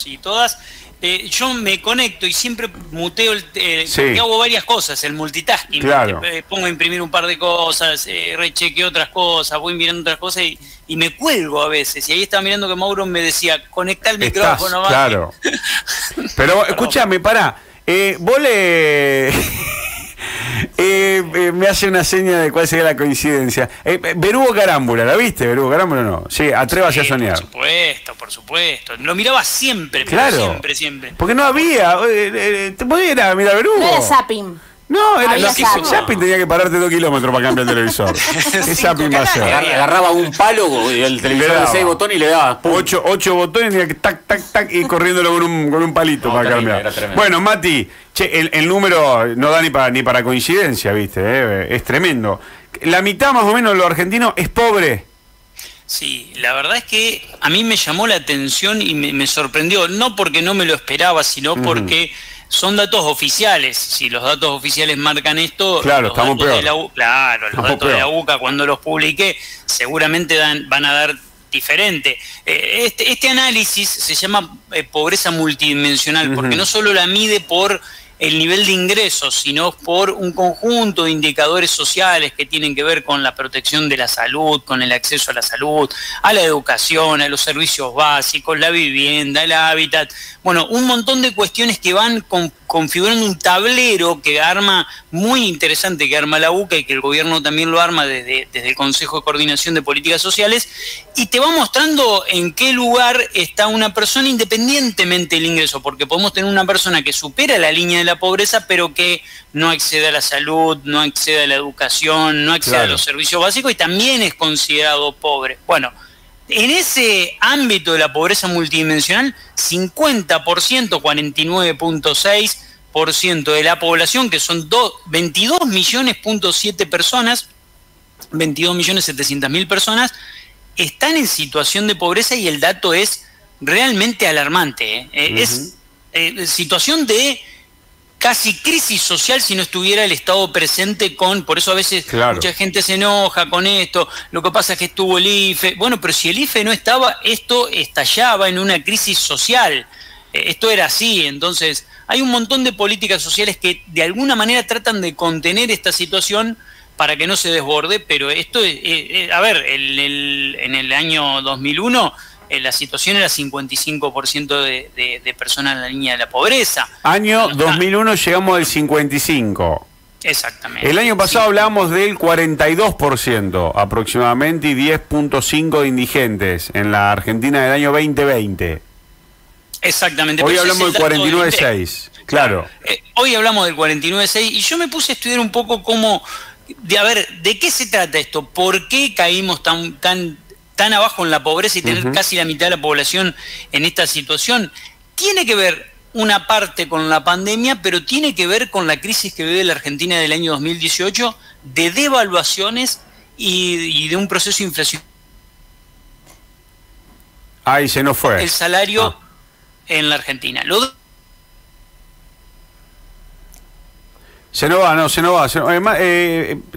y todas, yo me conecto y siempre muteo, Sí. porque hago varias cosas, el multitasking. Claro. Pongo a imprimir un par de cosas, rechequeo otras cosas, voy mirando otras cosas y me cuelgo a veces. Y ahí estaba mirando que Mauro me decía, conecta el micrófono. Claro. Pero escúchame, pará. Vos le... me hace una seña de cuál sería la coincidencia. Verugo Carámbula, ¿la viste? Verugo Carámbula no. Sí, atrévase a soñar. Por supuesto. Lo miraba siempre, claro. pero siempre. Porque no había. ¿Te podías ir a mirar Verugo? No era zapping. No, era Había zapping. Zapping tenía que pararte 2 kilómetros para cambiar el televisor. ¿Qué zapping va a ser? Agarraba un palo y el televisor de 6 botones y le daba 8 botones y tenía que tac, tac, tac y corriéndolo con un palito para cambiar. Bueno, Mati, che, el número no da ni para coincidencia, ¿viste? Es tremendo. La mitad más o menos de los argentinos es pobre. Sí, la verdad es que a mí me llamó la atención y me sorprendió, no porque no me lo esperaba, sino porque son datos oficiales. Si los datos oficiales marcan esto, claro, los estamos datos peor. los datos de la UCA cuando los publiqué seguramente van a dar diferente. Este análisis se llama pobreza multidimensional, porque no solo la mide por el nivel de ingresos, sino por un conjunto de indicadores sociales que tienen que ver con la protección de la salud, con el acceso a la salud, a la educación, a los servicios básicos, la vivienda, el hábitat. Bueno, un montón de cuestiones que van configurando un tablero que arma, muy interesante, que arma la UCA y que el gobierno también lo arma desde el Consejo de Coordinación de Políticas Sociales, y te va mostrando en qué lugar está una persona independientemente del ingreso, porque podemos tener una persona que supera la línea de la pobreza, pero que no accede a la salud, no accede a la educación, no accede a los servicios básicos y también es considerado pobre. Bueno, en ese ámbito de la pobreza multidimensional, 50%, 49.6% de la población, que son 22 millones.7 personas, 22.700.000 personas, están en situación de pobreza y el dato es realmente alarmante. Es situación de casi crisis social si no estuviera el Estado presente por eso a veces mucha gente se enoja con esto, lo que pasa es que estuvo el IFE, bueno, pero si el IFE no estaba, esto estallaba en una crisis social, esto era así, entonces hay un montón de políticas sociales que de alguna manera tratan de contener esta situación para que no se desborde, pero esto a ver, en el año 2001... la situación era 55% de personas en la línea de la pobreza. Año 2001 llegamos al 55%. Exactamente. El año pasado hablábamos del 42% aproximadamente y 10.5% de indigentes en la Argentina del año 2020. Exactamente. Hoy hablamos del 49.6%. Claro. Hoy hablamos del 49.6% y yo me puse a estudiar un poco a ver, ¿de qué se trata esto? ¿Por qué caímos tan abajo en la pobreza y tener casi la mitad de la población en esta situación? Tiene que ver una parte con la pandemia, pero tiene que ver con la crisis que vive la Argentina del año 2018, de devaluaciones y de un proceso inflacionario. Ahí se nos fue. El salario en la Argentina. Se nos va. Además,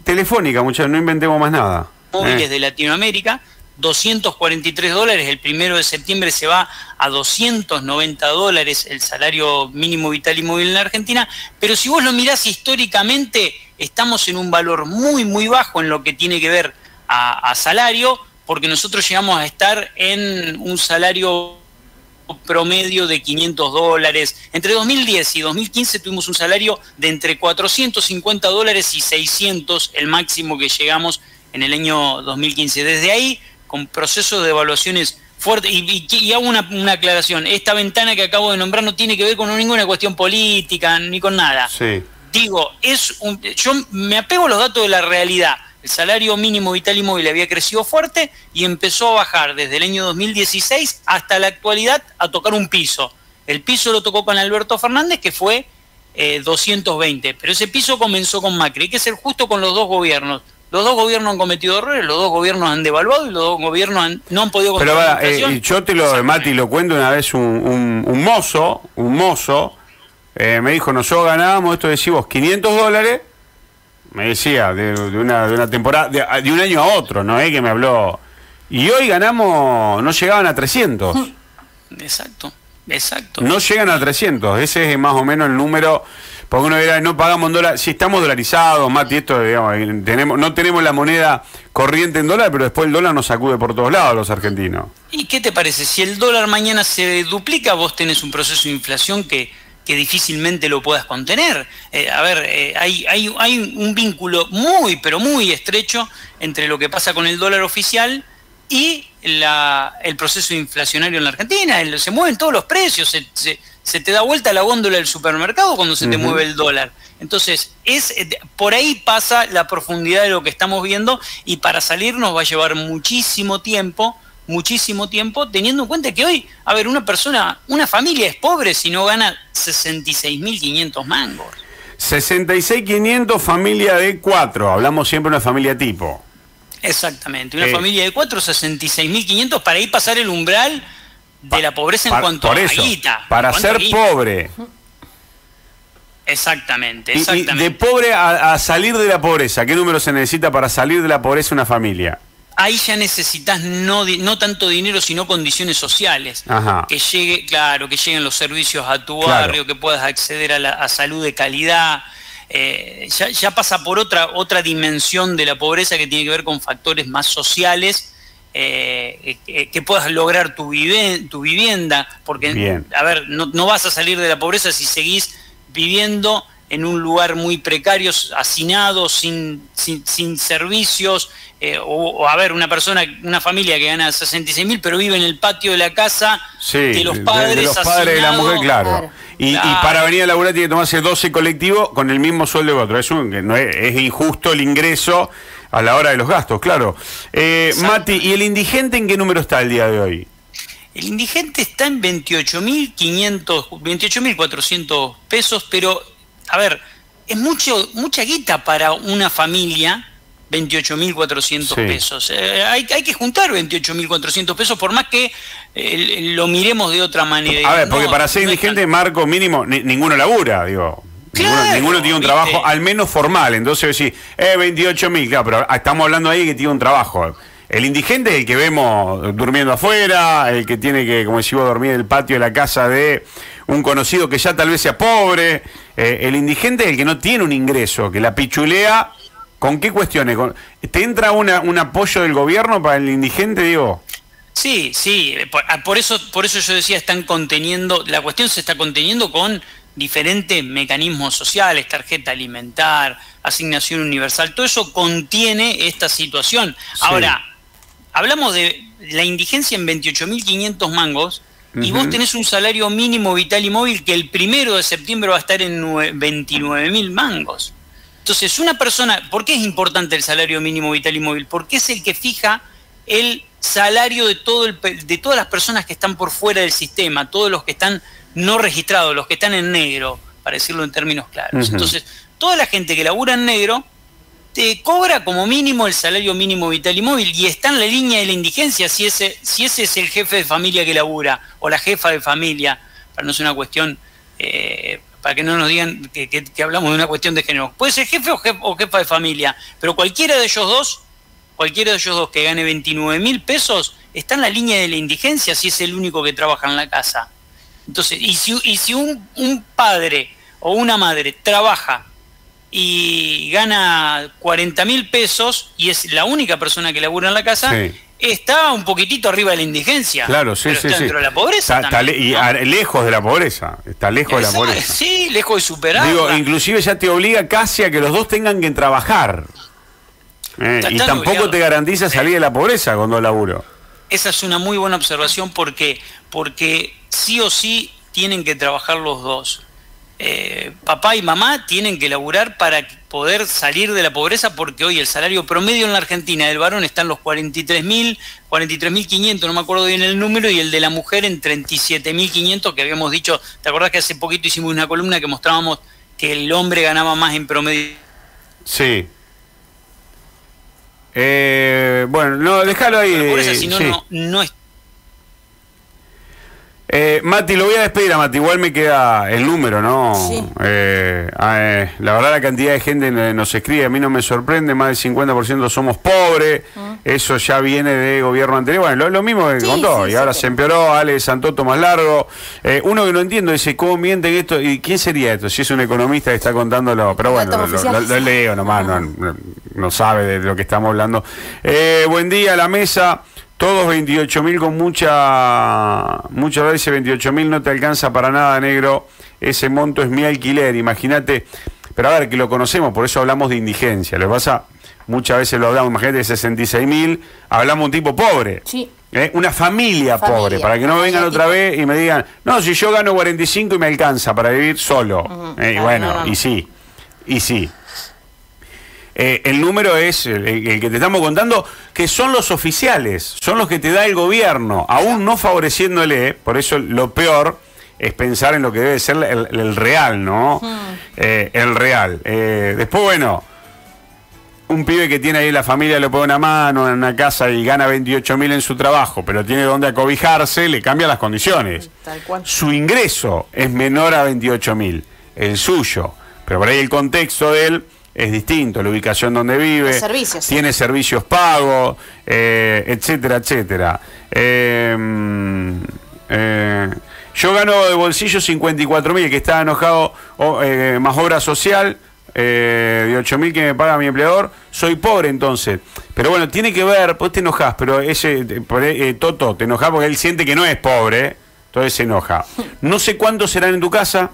Telefónica, muchachos, no inventemos más nada. Móviles de Latinoamérica, $243, el 1 de septiembre se va a $290 el salario mínimo vital y móvil en la Argentina, pero si vos lo mirás históricamente, estamos en un valor muy, muy bajo en lo que tiene que ver a salario, porque nosotros llegamos a estar en un salario promedio de $500. Entre 2010 y 2015 tuvimos un salario de entre $450 y 600, el máximo que llegamos en el año 2015. Desde ahí, con procesos de evaluaciones fuertes, y hago una aclaración, esta ventana que acabo de nombrar no tiene que ver con ninguna cuestión política, ni con nada. Sí. Digo, yo me apego a los datos de la realidad. El salario mínimo vital y móvil había crecido fuerte y empezó a bajar desde el año 2016 hasta la actualidad a tocar un piso. El piso lo tocó con Alberto Fernández, que fue 220, pero ese piso comenzó con Macri. Hay que ser justo con los dos gobiernos. Los dos gobiernos han cometido errores, los dos gobiernos han devaluado y los dos gobiernos no han podido controlar la inflación. Yo Mati, lo cuento una vez, un mozo me dijo, nosotros ganábamos, esto decís vos, $500, me decía, de una temporada, de un año a otro, ¿no? Que me habló. Y hoy ganamos, no llegaban a 300. Exacto. Exacto. No llegan a 300, ese es más o menos el número, porque uno dirá, no pagamos en dólar, si estamos dolarizados, Mati, esto, digamos, no tenemos la moneda corriente en dólar, pero después el dólar nos sacude por todos lados los argentinos. ¿Y qué te parece? Si el dólar mañana se duplica, vos tenés un proceso de inflación que difícilmente lo puedas contener. Hay un vínculo muy, pero muy estrecho entre lo que pasa con el dólar oficial y el proceso inflacionario en la Argentina. Se mueven todos los precios, se te da vuelta la góndola del supermercado cuando se te mueve el dólar. Entonces, por ahí pasa la profundidad de lo que estamos viendo, y para salir nos va a llevar muchísimo tiempo, teniendo en cuenta que hoy, una familia es pobre si no gana 66.500 mangos. 66.500, familia de 4, hablamos siempre de una familia tipo. Exactamente, una familia de 4, 66.500, para ahí pasar el umbral de la pobreza en cuanto a guita. Para ser pobre. Exactamente. Y de pobre a salir de la pobreza, ¿qué número se necesita para salir de la pobreza una familia? Ahí ya necesitas no tanto dinero, sino condiciones sociales. Ajá. Que lleguen los servicios a tu barrio, que puedas acceder a salud de calidad. Ya pasa por otra dimensión de la pobreza, que tiene que ver con factores más sociales, que puedas lograr tu vivienda, porque bien. No vas a salir de la pobreza si seguís viviendo en un lugar muy precario, hacinado, sin servicios, una familia que gana 66.000 pero vive en el patio de la casa de los padres, de los padres de la mujer, claro. Y para venir a laburar tiene que tomarse 12 colectivos con el mismo sueldo que otro. Es injusto el ingreso a la hora de los gastos, claro. Mati, ¿y el indigente en qué número está el día de hoy? El indigente está en 28.400 pesos, pero, es mucha guita para una familia, 28.400 pesos. Hay que juntar 28.400 pesos, por más que lo miremos de otra manera. Porque para ser indigente, marco mínimo, ninguno labura, digo. Claro, ninguno tiene un trabajo, al menos formal. Entonces decís, 28.000, claro, pero estamos hablando ahí que tiene un trabajo. El indigente es el que vemos durmiendo afuera, el que tiene que, como decimos, dormir en el patio de la casa de un conocido que ya tal vez sea pobre. El indigente es el que no tiene un ingreso, que la pichulea. ¿Con qué cuestiones? ¿Te entra un apoyo del gobierno para el indigente, digo? Sí, por eso yo decía, la cuestión se está conteniendo con diferentes mecanismos sociales, tarjeta alimentar, asignación universal, todo eso contiene esta situación. Sí. Ahora, hablamos de la indigencia en 28.500 mangos, y vos tenés un salario mínimo vital y móvil que el 1 de septiembre va a estar en 29.000 mangos. Entonces, una persona, ¿por qué es importante el salario mínimo vital y móvil? Porque es el que fija el salario de todas las personas que están por fuera del sistema, todos los que están no registrados, los que están en negro, para decirlo en términos claros. Entonces, toda la gente que labura en negro te cobra como mínimo el salario mínimo vital y móvil, y está en la línea de la indigencia si ese es el jefe de familia que labura, o la jefa de familia, para no ser una cuestión, para que no nos digan que hablamos de una cuestión de género. Puede ser jefe o jefa de familia, pero cualquiera de ellos dos que gane 29.000 pesos, está en la línea de la indigencia si es el único que trabaja en la casa. Entonces, y si un padre o una madre trabaja y gana 40.000 pesos y es la única persona que labura en la casa, está un poquitito arriba de la indigencia. Claro, sí, pero está dentro de la pobreza. Lejos de la pobreza. Está lejos de la pobreza. Sí, lejos de superarla. Digo, inclusive ya te obliga casi a que los dos tengan que trabajar. Y tampoco te garantiza salir de la pobreza con dos laburos. Esa es una muy buena observación, porque sí o sí tienen que trabajar los dos. Papá y mamá tienen que laburar para poder salir de la pobreza, porque hoy el salario promedio en la Argentina del varón está en los 43.500, no me acuerdo bien el número, y el de la mujer en 37.500, que habíamos dicho. ¿Te acordás que hace poquito hicimos una columna que mostrábamos que el hombre ganaba más en promedio? Sí. Bueno, no, déjalo ahí. La pobreza, si no, no es. Mati, lo voy a despedir a Mati, igual me queda el número, ¿no? Sí. La verdad la cantidad de gente nos escribe, a mí no me sorprende, más del 50% somos pobres, eso ya viene de gobierno anterior, bueno, lo mismo que contó, y ahora se empeoró, Ale Santoto más largo, uno que no entiendo dice, ¿cómo mienten esto? ¿Y quién sería esto? Si es un economista que está contándolo, pero bueno, lo leo nomás, no sabe de lo que estamos hablando. Buen día a la mesa. Todos 28.000 con muchas veces 28.000 no te alcanza para nada, negro. Ese monto es mi alquiler, imagínate. Pero a ver, que lo conocemos, por eso hablamos de indigencia. Lo que pasa, muchas veces lo hablamos, imagínate, de 66.000, hablamos de un tipo pobre. Sí. Una familia pobre, para que no vengan otra vez y me digan, no, si yo gano 45 y me alcanza para vivir solo. Y bueno, no. y sí. El número es el que te estamos contando, que son los oficiales, son los que te da el gobierno, aún no favoreciéndole, por eso lo peor es pensar en lo que debe ser el real, ¿no? El real. Después, bueno, un pibe que tiene ahí la familia, le pone una mano en una casa y gana 28.000 en su trabajo, pero tiene donde acobijarse, le cambian las condiciones. Tal cual. Su ingreso es menor a 28.000, el suyo, pero por ahí el contexto de él es distinto, la ubicación donde vive, servicios, tiene servicios pagos, etcétera, etcétera. Yo gano de bolsillo 54.000, el que está enojado, más obra social, de 8.000 que me paga mi empleador, soy pobre entonces. Pero bueno, tiene que ver, vos te enojás, pero Toto, te enojás porque él siente que no es pobre, entonces se enoja. No sé cuántos serán en tu casa,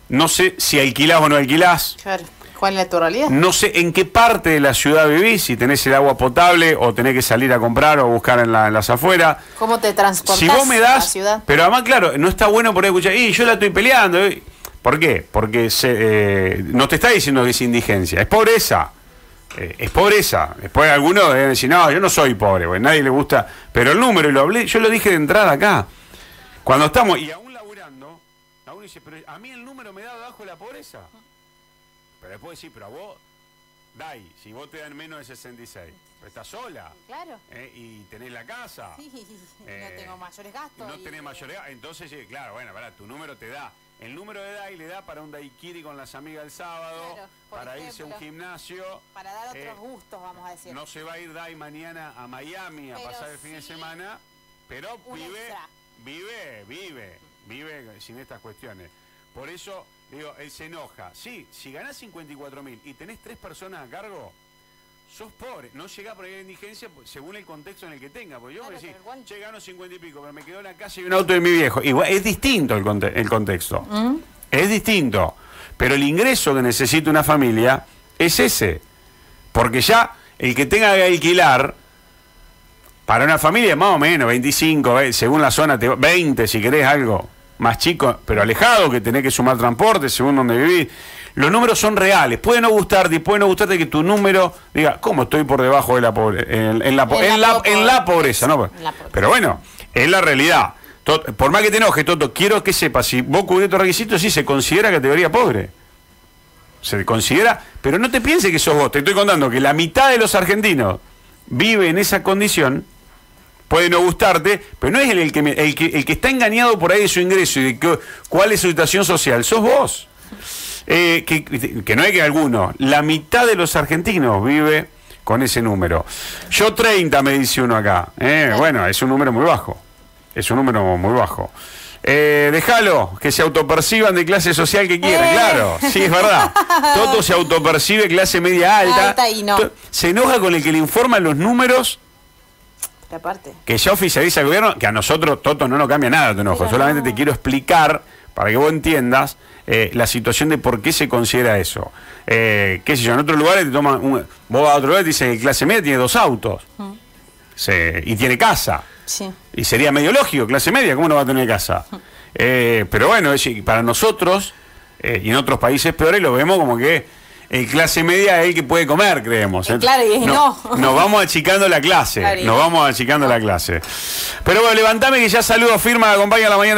no sé si alquilás o no alquilás. Claro. ¿Cuál es tu realidad? No sé en qué parte de la ciudad vivís, si tenés el agua potable o tenés que salir a comprar o buscar en las afueras. ¿Cómo te transportás si vos me das, a la ciudad? Pero además, claro, no está bueno por ahí escuchar, yo la estoy peleando. ¿Por qué? Porque no te está diciendo que es indigencia, es pobreza. Es pobreza. Después algunos deben decir, no, yo no soy pobre, porque a nadie le gusta. Pero el número, yo lo dije de entrada acá. Cuando estamos, y aún laburando, aún dice, pero a mí el número me da debajo de la pobreza. Pero después decir, pero a vos, Dai, si vos te dan menos de 66, pero estás sola. Claro. Y tenés la casa. Sí, no tengo mayores gastos. No tenés mayores gastos. Entonces, claro, bueno, pará, tu número te da. El número de Dai le da para un daiquiri con las amigas el sábado, claro, para irse a un gimnasio. Para dar otros gustos, vamos a decir. No se va a ir Dai mañana a Miami a pasar el fin de semana, pero vive sin estas cuestiones. Por eso, digo, él se enoja. Sí, si ganás 54.000 y tenés 3 personas a cargo, sos pobre. No llegás por ahí a la indigencia según el contexto en el que tenga. Porque yo voy a decir, che, gano 50 y pico, pero me quedó en la casa y un auto de mi viejo. Igual, es distinto el contexto. Es distinto. Pero el ingreso que necesita una familia es ese. Porque ya el que tenga que alquilar, para una familia más o menos, 25, según la zona, 20 si querés algo más chico, pero alejado, que tenés que sumar transporte según donde vivís. Los números son reales. Puede no gustarte que tu número diga, ¿cómo estoy por debajo de la pobreza? En la pobreza, ¿no? Pero bueno, es la realidad. Por más que te enoje, Toto, quiero que sepas, si vos cubrís tus requisitos, sí se considera categoría pobre. Se considera, pero no te pienses que sos vos. Te estoy contando que la mitad de los argentinos vive en esa condición. Puede no gustarte, pero no es el que está engañado por ahí de su ingreso y de cuál es su situación social. Sos vos. Que no hay que alguno. La mitad de los argentinos vive con ese número. Yo 30 me dice uno acá. Bueno, es un número muy bajo. Déjalo, que se autoperciban de clase social que quieran, claro, sí, es verdad. Toto se autopercibe clase media alta y no. Se enoja con el que le informa los números. Aparte. Que ya oficializa el gobierno, que a nosotros, Toto, no nos cambia nada tu enojo. Solamente te quiero explicar, para que vos entiendas, la situación de por qué se considera eso. Qué sé yo, en otros lugares te toman vos vas a otro lugar y te dicen que clase media tiene 2 autos. Y tiene casa. Sí. Y sería medio lógico, clase media, ¿cómo no va a tener casa? Pero bueno, para nosotros, y en otros países peores, lo vemos como que el clase media es el que puede comer, creemos. Claro, y es no. Nos vamos achicando la clase. Claro, Pero bueno, levantame que ya saludo, firma, acompaña a la mañana.